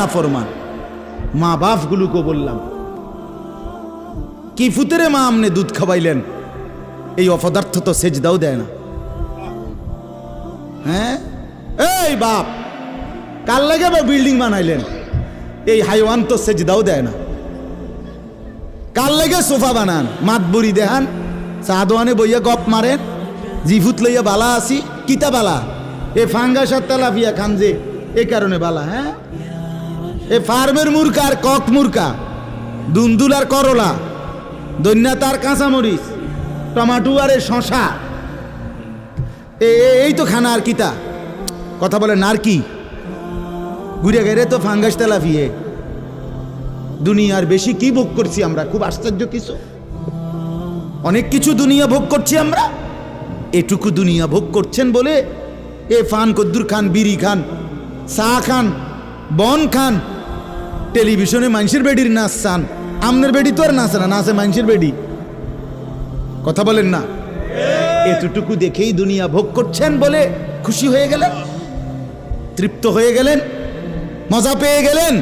না ফরমান। মা বাপগুলোকে বললাম, কি ফুতেরে মা আমনে দুধ খাওয়াইলেন, এই অপদার্থ তো সেজদাও দেয় না। হ্যাঁ, এই বাপ কাল লাগে বিল্ডিং বানাইলেন, এই হাইওয়ান তো সেজদাও দেয় না। কাল লাগে সোফা বানান, মাতবুরি দেহান, চা দোয়ানে বইয়া গপ মারেন, জিভুত লইয়া বালা আসি, কিতা বালা? এ ফাঙ্গাস আর তেলাপিয়া খান যে, এ কারণে বালা। হ্যাঁ, এ ফার্মের মুরকা আর কক মুরকা, দুন্দুল আর করলা, দৈন্যাত আর কাঁচামরিচ, টমাটো আর এ শশা, এই তো খানা। আর কিতা কথা বলে নারকি ঘুরে গেলে তো ফাঙ্গাস তেলাপিয়ে। দুনিয়ার বেশি কি ভোগ করছি আমরা, খুব আশ্চর্য কিছু, অনেক কিছু দুনিয়া ভোগ করছি আমরা। এটুকু দুনিয়া ভোগ করছেন বলে এ ফান কদ্দুর খান, বিড়ি খান, চা খান, বন খান, টেলিভিশনে মানুষের বেডির নাচ চান। আমনের বেডি তো আর নাচে না, নাচে মানুষের বেডি। কথা বলেন না? এতটুকু দেখেই দুনিয়া ভোগ করছেন বলে খুশি হয়ে গেলেন, তৃপ্ত হয়ে গেলেন, মজা পেয়ে গেলেন।